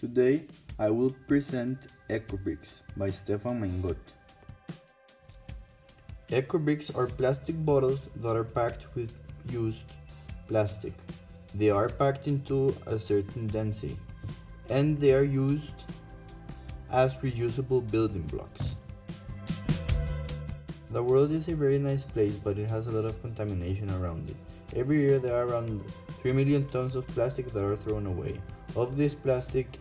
Today, I will present Ecobricks by Stefan Maingot. Ecobricks are plastic bottles that are packed with used plastic. They are packed into a certain density, and they are used as reusable building blocks. The world is a very nice place, but it has a lot of contamination around it. Every year there are around 3 million tons of plastic that are thrown away. All of this plastic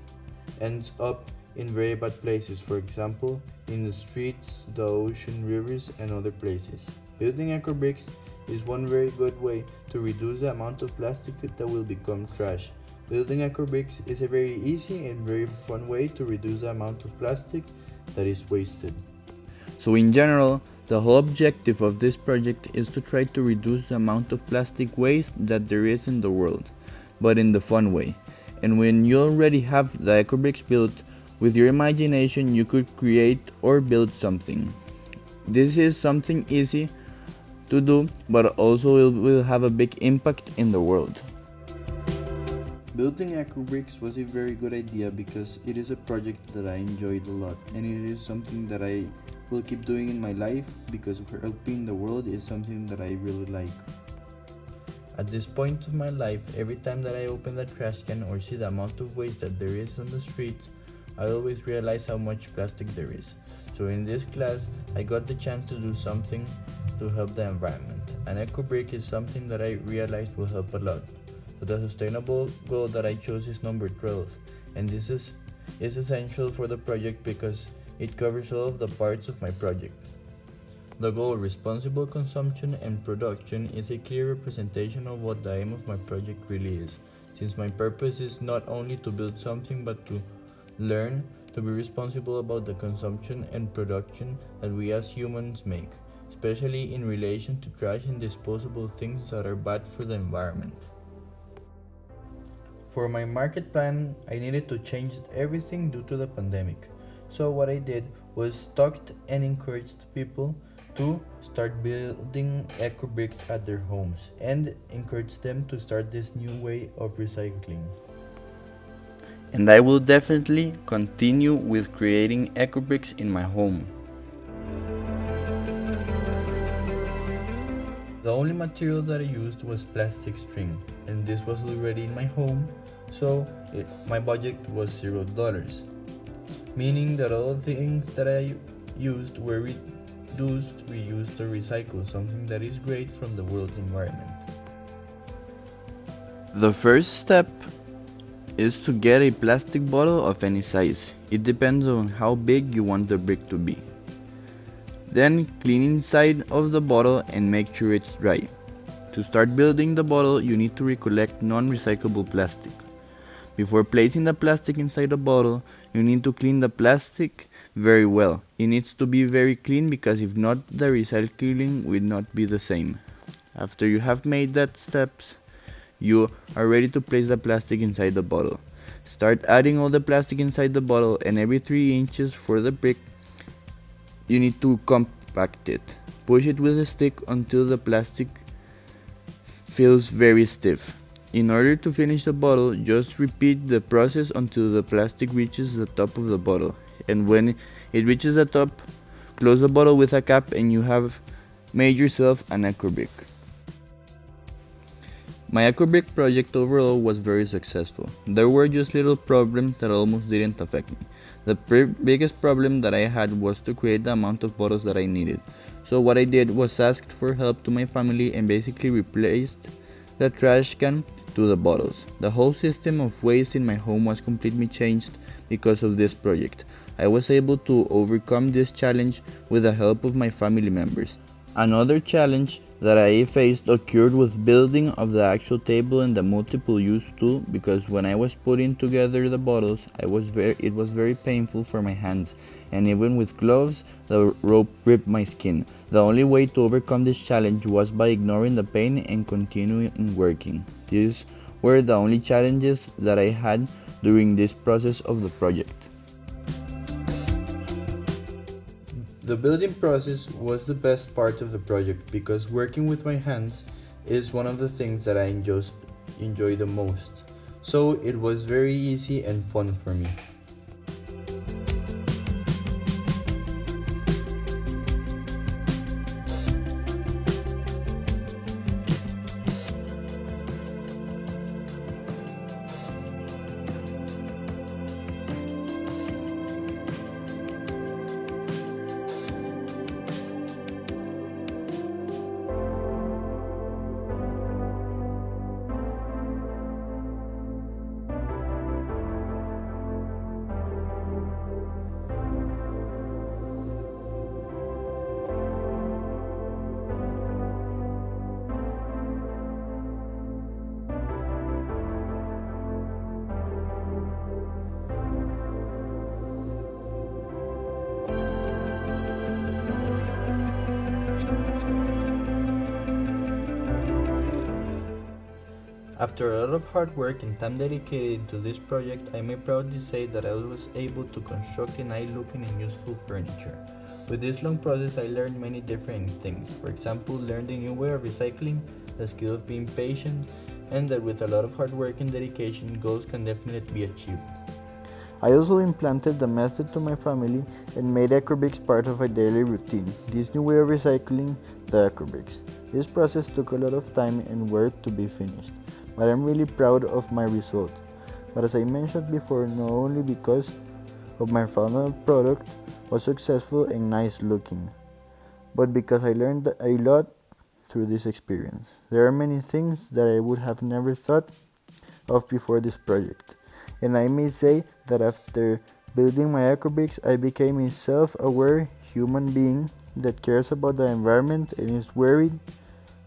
ends up in very bad places, for example, in the streets, the ocean, rivers, and other places. Building ecobricks is one very good way to reduce the amount of plastic that will become trash. Building ecobricks is a very easy and very fun way to reduce the amount of plastic that is wasted. So in general, the whole objective of this project is to try to reduce the amount of plastic waste that there is in the world, but in the fun way. And when you already have the ecobricks built, with your imagination you could create or build something. This is something easy to do, but also will have a big impact in the world. Building ecobricks was a very good idea because it is a project that I enjoyed a lot, and it is something that I will keep doing in my life because helping the world is something that I really like. At this point of my life, every time that I open the trash can or see the amount of waste that there is on the streets, I always realize how much plastic there is. So in this class, I got the chance to do something to help the environment. An ecobrick is something that I realized will help a lot. So the sustainable goal that I chose is number 12, and this is essential for the project because it covers all of the parts of my project. The goal, responsible consumption and production, is a clear representation of what the aim of my project really is, since my purpose is not only to build something but to learn to be responsible about the consumption and production that we as humans make, especially in relation to trash and disposable things that are bad for the environment. For my market plan, I needed to change everything due to the pandemic. So what I did was talked and encouraged people to start building ecobricks at their homes and encouraged them to start this new way of recycling. And I will definitely continue with creating ecobricks in my home. The only material that I used was plastic string, and this was already in my home, so my budget was $0, meaning that all the things that I used were reduced, reused, or recycled, something that is great from the world's environment. The first step is to get a plastic bottle of any size. It depends on how big you want the brick to be. Then clean inside of the bottle and make sure it's dry. To start building the bottle, you need to recollect non-recyclable plastic. Before placing the plastic inside the bottle, you need to clean the plastic very well. It needs to be very clean because if not, the recycling will not be the same. After you have made that steps, you are ready to place the plastic inside the bottle. Start adding all the plastic inside the bottle, and every 3 inches for the brick, you need to compact it. Push it with a stick until the plastic feels very stiff. In order to finish the bottle, just repeat the process until the plastic reaches the top of the bottle. And when it reaches the top, close the bottle with a cap and you have made yourself an ecobrick. My ecobrick project overall was very successful. There were just little problems that almost didn't affect me. The biggest problem that I had was to create the amount of bottles that I needed. So what I did was asked for help to my family and basically replaced the trash can to the bottles. The whole system of waste in my home was completely changed because of this project. I was able to overcome this challenge with the help of my family members. Another challenge that I faced occurred with building of the actual table and the multiple use tool, because when I was putting together the bottles, it was very painful for my hands, and even with gloves, the rope ripped my skin. The only way to overcome this challenge was by ignoring the pain and continuing working. These were the only challenges that I had during this process of the project. The building process was the best part of the project because working with my hands is one of the things that I enjoy the most. so it was very easy and fun for me. After a lot of hard work and time dedicated to this project, I may proudly say that I was able to construct a nice looking and useful furniture. With this long process, I learned many different things. For example, learned a new way of recycling, the skill of being patient, and that with a lot of hard work and dedication, goals can definitely be achieved. I also implanted the method to my family and made Ecobricks part of a daily routine. This new way of recycling, the Ecobricks. This process took a lot of time and work to be finished, but I'm really proud of my result. But as I mentioned before, not only because of my final product was successful and nice looking, but because I learned a lot through this experience. There are many things that I would have never thought of before this project, and I may say that after building my Ecobricks, I became a self-aware human being that cares about the environment and is worried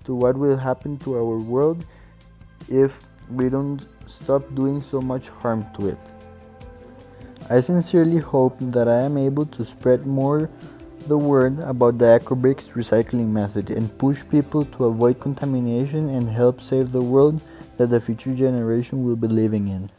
to what will happen to our world if we don't stop doing so much harm to it. I sincerely hope that I am able to spread more the word about the Ecobricks recycling method and push people to avoid contamination and help save the world that the future generation will be living in.